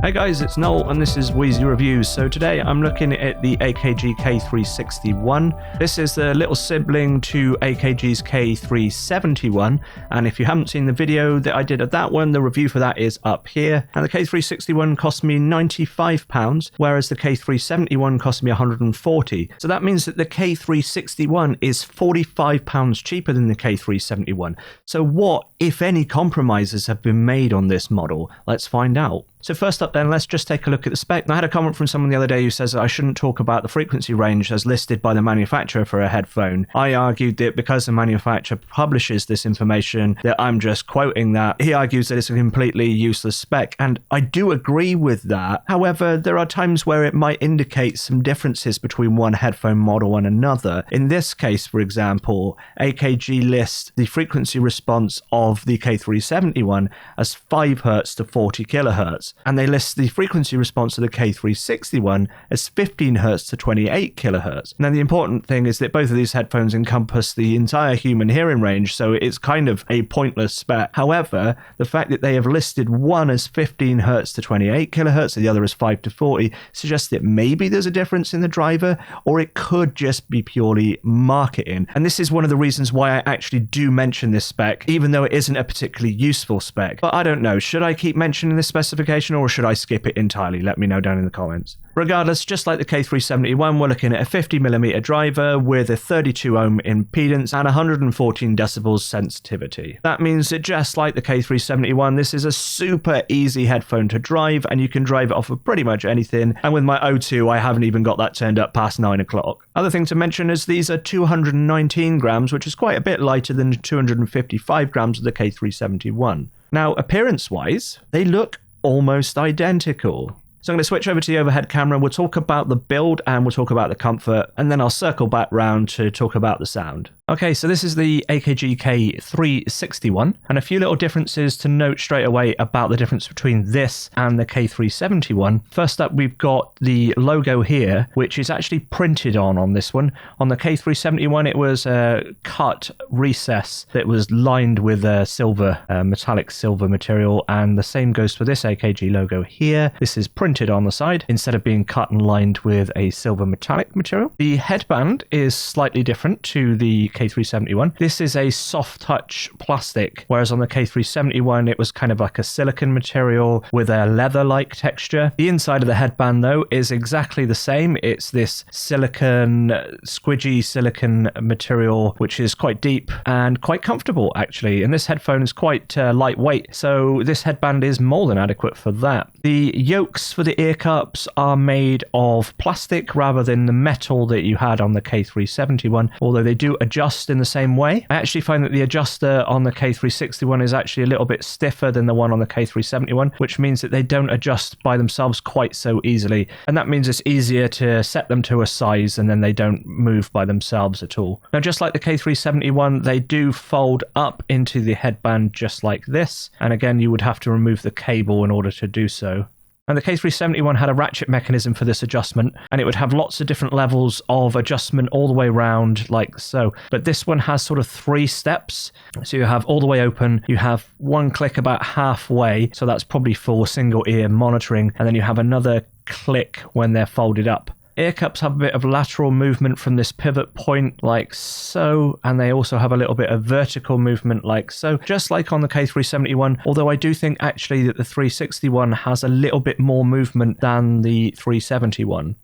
Hey guys, it's Noel and this is Wheezy Reviews. So today I'm looking at the AKG K361. This is the little sibling to AKG's K371, and if you haven't seen the video that I did of that one, the review for that is up here. And the K361 cost me £95, whereas the K371 cost me £140. So that means that the K361 is £45 cheaper than the K371. So what, if any, compromises have been made on this model? Let's find out. So first up then, let's just take a look at the spec. Now, I had a comment from someone the other day who says that I shouldn't talk about the frequency range as listed by the manufacturer for a headphone. I argued that because the manufacturer publishes this information, that I'm just quoting that. He argues that it's a completely useless spec, and I do agree with that. However, there are times where it might indicate some differences between one headphone model and another. In this case, for example, AKG lists the frequency response of the K371 as 5 Hz to 40 kHz. And they list the frequency response of the K361 as 15 Hz to 28 kHz. Now, the important thing is that both of these headphones encompass the entire human hearing range, so it's kind of a pointless spec. However, the fact that they have listed one as 15 Hz to 28 kHz and the other as 5 to 40 suggests that maybe there's a difference in the driver, or it could just be purely marketing. And this is one of the reasons why I actually do mention this spec, even though it isn't a particularly useful spec. But I don't know, should I keep mentioning this specification, or should I skip it entirely? Let me know down in the comments. Regardless, just like the K371, we're looking at a 50mm driver with a 32 ohm impedance and 114 decibels sensitivity. That means that just like the K371, this is a super easy headphone to drive, and you can drive it off of pretty much anything. And with my O2, I haven't even got that turned up past 9 o'clock. Other thing to mention is these are 219 grams, which is quite a bit lighter than 255 grams of the K371. Now, appearance-wise, they look almost identical. So I'm going to switch over to the overhead camera. We'll talk about the build and we'll talk about the comfort, and then I'll circle back round to talk about the sound. Okay, so this is the AKG K361, and a few little differences to note straight away about the difference between this and the K371. First up, we've got the logo here, which is actually printed on this one. On the K371, it was a cut recess that was lined with a silver, metallic silver material, and the same goes for this AKG logo here. This is printed on the side instead of being cut and lined with a silver metallic material. The headband is slightly different to the K371. This is a soft touch plastic, whereas on the K371 it was kind of like a silicone material with a leather-like texture. The inside of the headband though is exactly the same. It's this silicone, squidgy silicone material, which is quite deep and quite comfortable actually, and this headphone is quite lightweight, so this headband is more than adequate for that. The yokes for the ear cups are made of plastic rather than the metal that you had on the K371, although they do adjust in the same way. I actually find that the adjuster on the K361 is actually a little bit stiffer than the one on the K371, which means that they don't adjust by themselves quite so easily, and that means it's easier to set them to a size and then they don't move by themselves at all. Now, just like the K371, they do fold up into the headband just like this, and again you would have to remove the cable in order to do so. And the K371 had a ratchet mechanism for this adjustment, and it would have lots of different levels of adjustment all the way around like so. But this one has sort of 3 steps. So you have all the way open, you have one click about halfway, so that's probably for single ear monitoring, and then you have another click when they're folded up. Ear cups have a bit of lateral movement from this pivot point like so, and they also have a little bit of vertical movement like so, just like on the K371, although I do think actually that the 361 has a little bit more movement than the 371.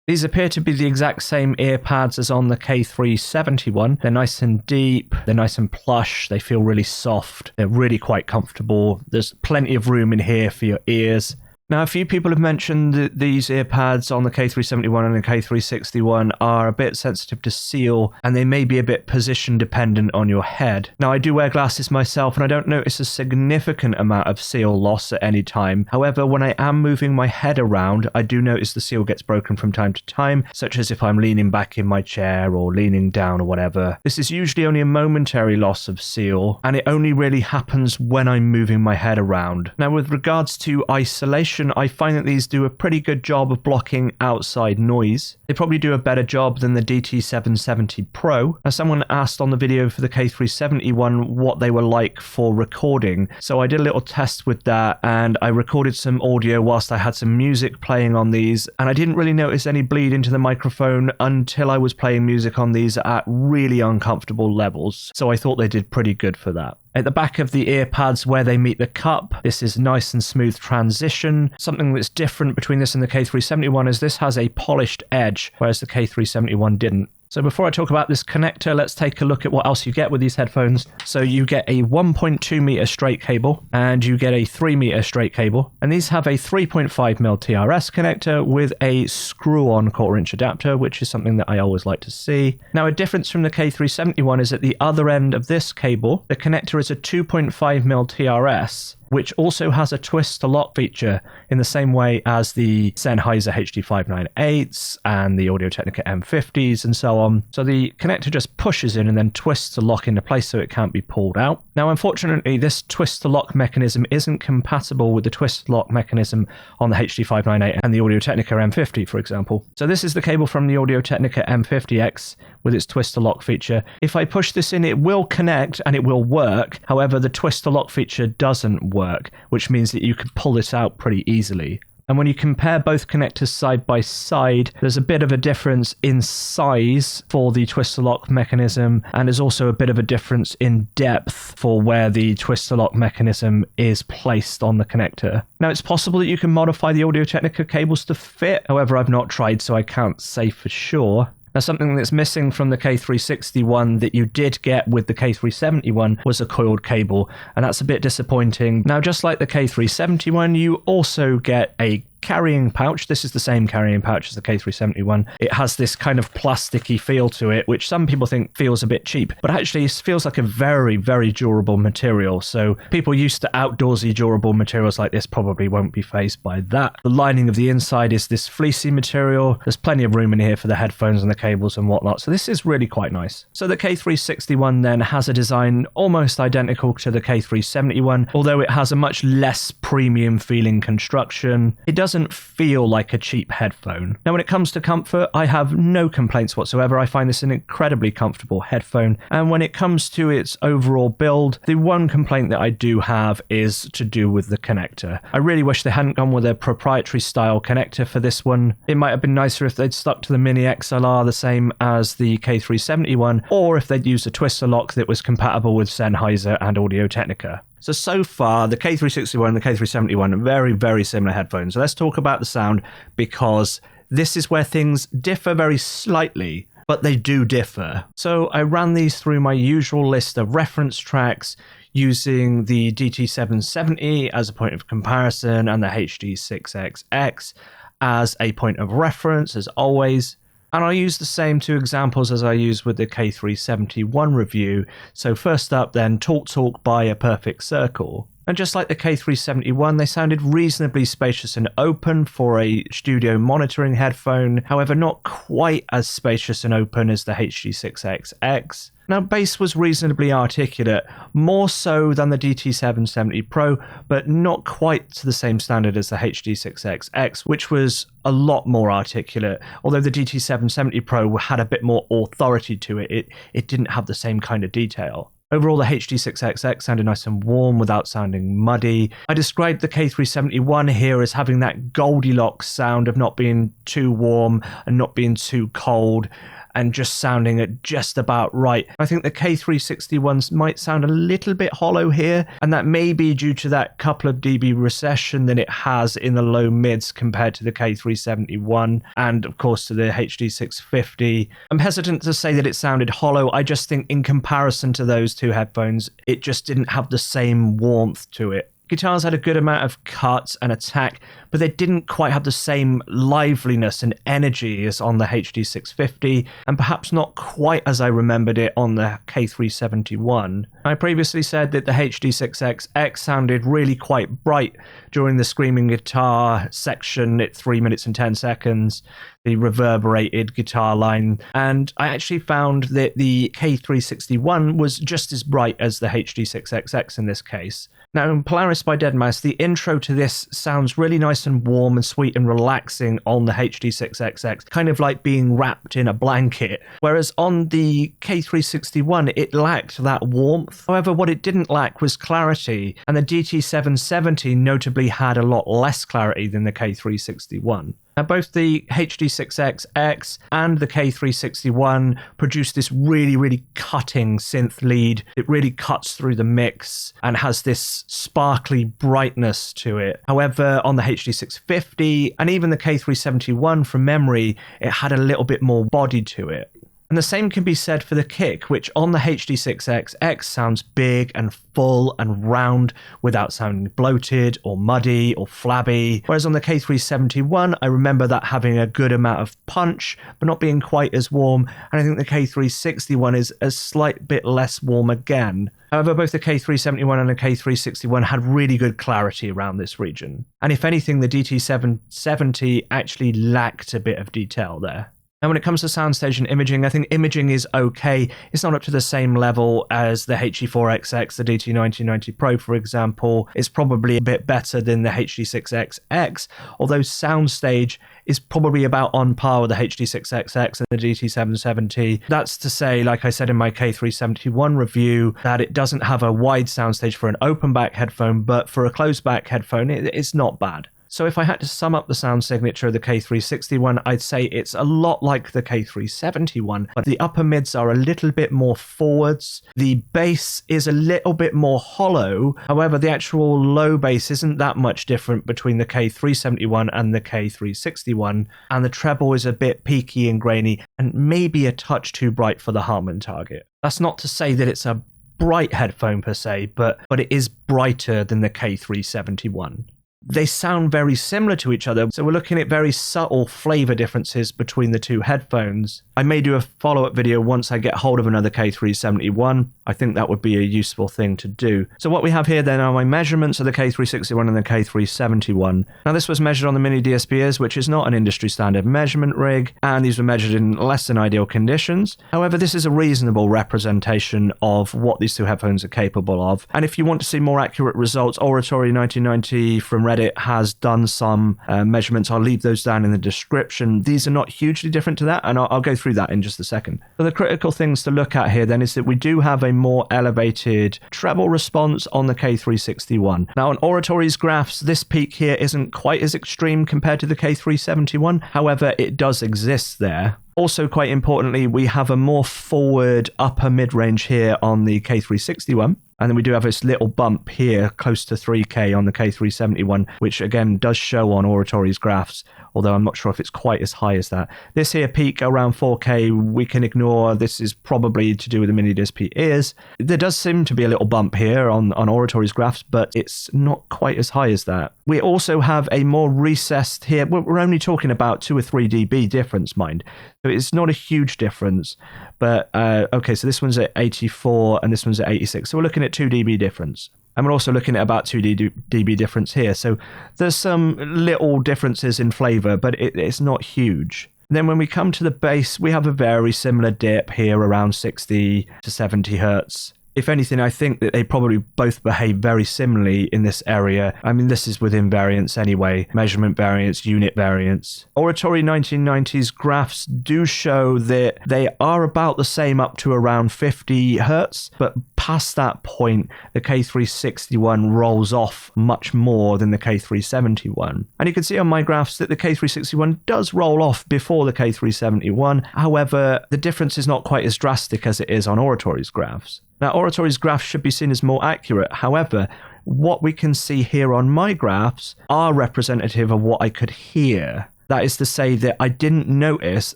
These appear to be the exact same ear pads as on the K371. They're nice and deep, they're nice and plush, they feel really soft, they're really quite comfortable. There's plenty of room in here for your ears. Now, a few people have mentioned that these ear pads on the K371 and the K361 are a bit sensitive to seal, and they may be a bit position dependent on your head. Now, I do wear glasses myself, and I don't notice a significant amount of seal loss at any time. However, when I am moving my head around, I do notice the seal gets broken from time to time, such as if I'm leaning back in my chair or leaning down or whatever. This is usually only a momentary loss of seal, and it only really happens when I'm moving my head around. Now, with regards to isolation, addition, I find that these do a pretty good job of blocking outside noise. They probably do a better job than the DT770 Pro. Now, someone asked on the video for the K371 what they were like for recording, so I did a little test with that, and I recorded some audio whilst I had some music playing on these, and I didn't really notice any bleed into the microphone until I was playing music on these at really uncomfortable levels, so I thought they did pretty good for that. At the back of the ear pads where they meet the cup, this is nice and smooth transition. Something that's different between this and the K371 is this has a polished edge, whereas the K371 didn't. So before I talk about this connector, let's take a look at what else you get with these headphones. So you get a 1.2 meter straight cable and you get a 3 meter straight cable. And these have a 3.5mm TRS connector with a screw-on 1/4" adapter, which is something that I always like to see. Now, a difference from the K371 is at the other end of this cable, the connector is a 2.5mm TRS, which also has a twist to lock feature in the same way as the Sennheiser HD598s and the Audio-Technica M50s and so on. So the connector just pushes in and then twists to lock into place so it can't be pulled out. Now, unfortunately, this twist to lock mechanism isn't compatible with the twist to lock mechanism on the HD598 and the Audio-Technica M50, for example. So this is the cable from the Audio-Technica M50X with its twist to lock feature. If I push this in, it will connect and it will work. However, the twist to lock feature doesn't work, which means that you can pull this out pretty easily. And when you compare both connectors side by side, there's a bit of a difference in size for the twist to lock mechanism, and there's also a bit of a difference in depth for where the twist to lock mechanism is placed on the connector. Now, it's possible that you can modify the Audio-Technica cables to fit. However, I've not tried, so I can't say for sure. Now, something that's missing from the K361 that you did get with the K371 was a coiled cable, and that's a bit disappointing. Now, just like the K371, you also get a carrying pouch. This is the same carrying pouch as the K371. It has this kind of plasticky feel to it, which some people think feels a bit cheap, but actually it feels like a very, very durable material. So people used to outdoorsy durable materials like this probably won't be fazed by that. The lining of the inside is this fleecy material. There's plenty of room in here for the headphones and the cables and whatnot. So this is really quite nice. So the K361 then has a design almost identical to the K371, although it has a much less premium feeling construction. It doesn't feel like a cheap headphone. Now, when it comes to comfort, I have no complaints whatsoever. I find this an incredibly comfortable headphone. And when it comes to its overall build, the one complaint that I do have is to do with the connector. I really wish they hadn't gone with a proprietary style connector for this one. It might have been nicer if they'd stuck to the Mini XLR the same as the K371, or if they'd used a twister lock that was compatible with Sennheiser and Audio-Technica. So far, the K361 and the K371 are very, very similar headphones. So let's talk about the sound, because this is where things differ very slightly, but they do differ. So I ran these through my usual list of reference tracks using the DT770 as a point of comparison and the HD6XX as a point of reference, as always. And I'll use the same two examples as I used with the K371 review. So first up then, Talk by A Perfect Circle. And just like the K371, they sounded reasonably spacious and open for a studio monitoring headphone, however not quite as spacious and open as the HD6XX. Now, bass was reasonably articulate, more so than the DT770 Pro, but not quite to the same standard as the HD6XX, which was a lot more articulate. Although the DT770 Pro had a bit more authority to it, it didn't have the same kind of detail. Overall, the HD6XX sounded nice and warm without sounding muddy. I described the K371 here as having that Goldilocks sound of not being too warm and not being too cold, and just sounding at just about right. I think the K361s might sound a little bit hollow here, and that may be due to that couple of dB recession that it has in the low mids compared to the K371, and of course to the HD650. I'm hesitant to say that it sounded hollow. I just think in comparison to those two headphones, it just didn't have the same warmth to it. Guitars had a good amount of cut and attack, but they didn't quite have the same liveliness and energy as on the HD650, and perhaps not quite as I remembered it on the K371. I previously said that the HD6XX sounded really quite bright during the screaming guitar section at 3 minutes and 10 seconds, the reverberated guitar line, and I actually found that the K361 was just as bright as the HD6XX in this case. Now, in Polaris by Deadmau5, the intro to this sounds really nice and warm and sweet and relaxing on the HD6XX, kind of like being wrapped in a blanket, whereas on the K361 it lacked that warmth. However, what it didn't lack was clarity, and the DT770 notably had a lot less clarity than the K361. Now, both the HD6XX and the K361 produce this really cutting synth lead. It really cuts through the mix and has this sparkly brightness to it. However, on the HD650 and even the K371 from memory, it had a little bit more body to it. And the same can be said for the kick, which on the HD6XX sounds big and full and round without sounding bloated or muddy or flabby. Whereas on the K371, I remember that having a good amount of punch, but not being quite as warm. And I think the K361 is a slight bit less warm again. However, both the K371 and the K361 had really good clarity around this region. And if anything, the DT770 actually lacked a bit of detail there. Now, when it comes to soundstage and imaging, I think imaging is okay. It's not up to the same level as the HE4XX, the DT1990 Pro, for example. It's probably a bit better than the HD6XX, although soundstage is probably about on par with the HD6XX and the DT770. That's to say, like I said in my K371 review, that it doesn't have a wide soundstage for an open back headphone, but for a closed back headphone, it's not bad. So if I had to sum up the sound signature of the K361, I'd say it's a lot like the K371, but the upper mids are a little bit more forwards. The bass is a little bit more hollow. However, the actual low bass isn't that much different between the K371 and the K361, and the treble is a bit peaky and grainy and maybe a touch too bright for the Harman target. That's not to say that it's a bright headphone per se, but it is brighter than the K371. They sound very similar to each other, so we're looking at very subtle flavor differences between the two headphones. I may do a follow-up video once I get hold of another K371. I think that would be a useful thing to do. So what we have here then are my measurements of the K361 and the K371. Now, this was measured on the Mini DSP ears, which is not an industry standard measurement rig, and these were measured in less than ideal conditions. However, this is a reasonable representation of what these two headphones are capable of. And if you want to see more accurate results, Oratory 1990 from Reddit has done some measurements. I'll leave those down in the description. These are not hugely different to that, and I'll go through that in just a second. So the critical things to look at here then is that we do have a more elevated treble response on the K361. Now, on Oratory's graphs, this peak here isn't quite as extreme compared to the K371. However, it does exist there. Also, quite importantly, we have a more forward upper mid-range here on the K361. And then we do have this little bump here close to 3K on the K371, which again does show on Oratory's graphs, although I'm not sure if it's quite as high as that. This here peak around 4K, we can ignore. This is probably to do with the Mini DSP ears. There does seem to be a little bump here on Oratory's graphs, but it's not quite as high as that. We also have a more recessed here. We're only talking about 2 or 3 dB difference, mind. So it's not a huge difference. But, okay, so this one's at 84 and this one's at 86. So we're looking at 2 dB difference. And we're also looking at about 2 dB difference here. So there's some little differences in flavor, but it's not huge. Then when we come to the bass, we have a very similar dip here around 60 to 70 hertz. If anything, I think that they probably both behave very similarly in this area. I mean, this is within variance anyway. Measurement variance, unit variance. Oratory 1990's graphs do show that they are about the same up to around 50 hertz, but past that point, the K361 rolls off much more than the K371. And you can see on my graphs that the K361 does roll off before the K371. However, the difference is not quite as drastic as it is on Oratory's graphs. Now, Oratory's graphs should be seen as more accurate. However, what we can see here on my graphs are representative of what I could hear. That is to say that I didn't notice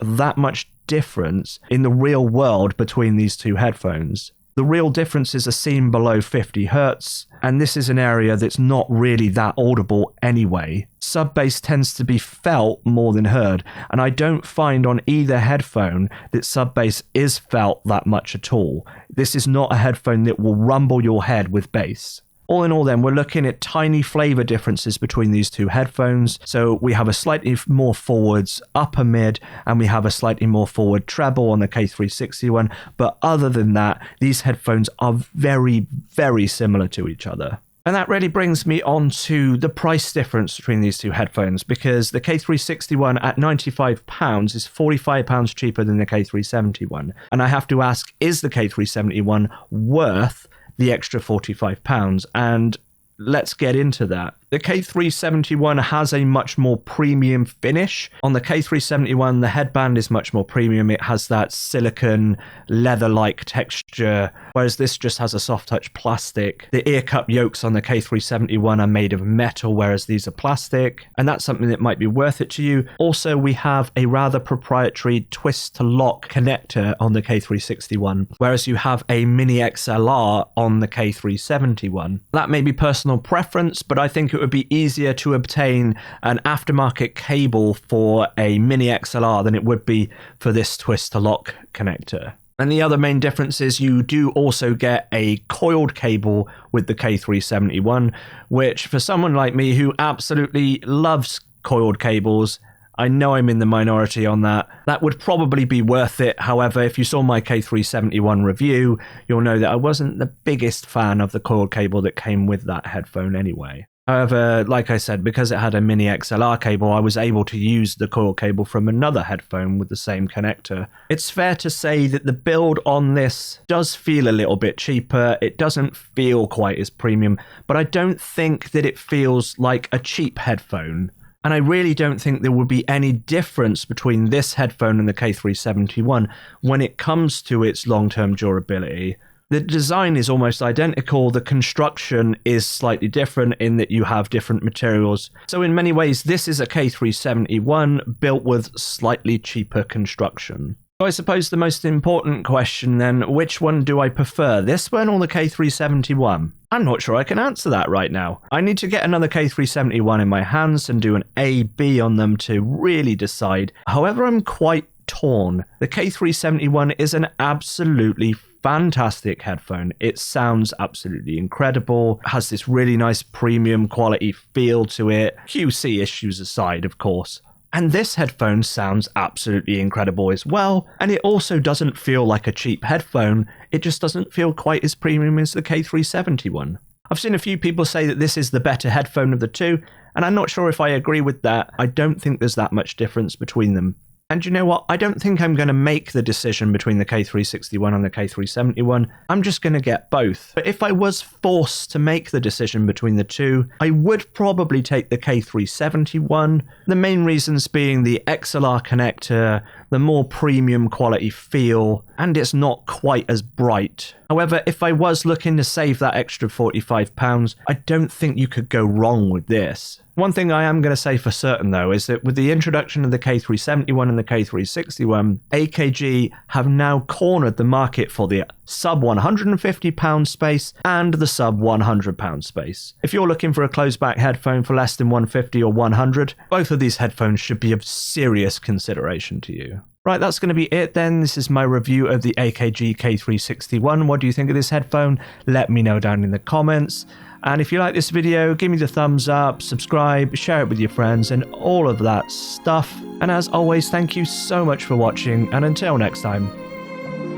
that much difference in the real world between these two headphones. The real differences are seen below 50 Hz, and this is an area that's not really that audible anyway. Sub-bass tends to be felt more than heard, and I don't find on either headphone that sub-bass is felt that much at all. This is not a headphone that will rumble your head with bass. All in all then, we're looking at tiny flavor differences between these two headphones. So we have a slightly more forwards upper mid, and we have a slightly more forward treble on the K361. But other than that, these headphones are very, very similar to each other. And that really brings me on to the price difference between these two headphones, because the K361 at £95 is £45 cheaper than the K371. And I have to ask, is the K371 worth the extra £45? And let's get into that. The K371 has a much more premium finish. On the K371, the headband is much more premium. It has that silicone leather-like texture, whereas this just has a soft touch plastic. The ear cup yokes on the K371 are made of metal, whereas these are plastic, and that's something that might be worth it to you. Also, we have a rather proprietary twist to lock connector on the K361, whereas you have a mini XLR on the K371. That may be personal preference, but I think it would be easier to obtain an aftermarket cable for a mini XLR than it would be for this twist to lock connector. And the other main difference is you do also get a coiled cable with the K371, which for someone like me who absolutely loves coiled cables, I know I'm in the minority on that. That would probably be worth it. However, if you saw my K371 review, you'll know that I wasn't the biggest fan of the coiled cable that came with that headphone anyway. However, like I said, because it had a mini XLR cable, I was able to use the coil cable from another headphone with the same connector. It's fair to say that the build on this does feel a little bit cheaper. It doesn't feel quite as premium, but I don't think that it feels like a cheap headphone. And I really don't think there will be any difference between this headphone and the K371 when it comes to its long-term durability. The design is almost identical, the construction is slightly different in that you have different materials. So in many ways, this is a K371 built with slightly cheaper construction. So I suppose the most important question then, which one do I prefer, this one or the K371? I'm not sure I can answer that right now. I need to get another K371 in my hands and do an A/B on them to really decide. However, I'm quite torn. The K371 is an absolutely fantastic headphone. It sounds absolutely incredible, has this really nice premium quality feel to it, QC issues aside, of course. And this headphone sounds absolutely incredible as well, and it also doesn't feel like a cheap headphone, it just doesn't feel quite as premium as the K371. I've seen a few people say that this is the better headphone of the two, and I'm not sure if I agree with that. I don't think there's that much difference between them. And you know what? I don't think I'm going to make the decision between the K361 and the K371. I'm just going to get both. But if I was forced to make the decision between the two, I would probably take the K371. The main reasons being the XLR connector, the more premium quality feel, and it's not quite as bright. However, if I was looking to save that extra £45, I don't think you could go wrong with this. One thing I am going to say for certain though is that with the introduction of the K371 and the K361, AKG have now cornered the market for the sub £150 space and the sub £100 space. If you're looking for a closed back headphone for less than £150 or £100, both of these headphones should be of serious consideration to you. Right, that's going to be it then. This is my review of the AKG K361. What do you think of this headphone? Let me know down in the comments. And if you like this video, give me the thumbs up, subscribe, share it with your friends, and all of that stuff. And as always, thank you so much for watching, and until next time,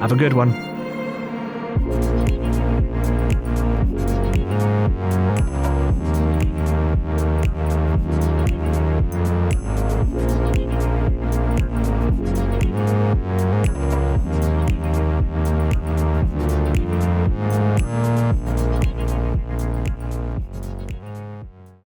have a good one.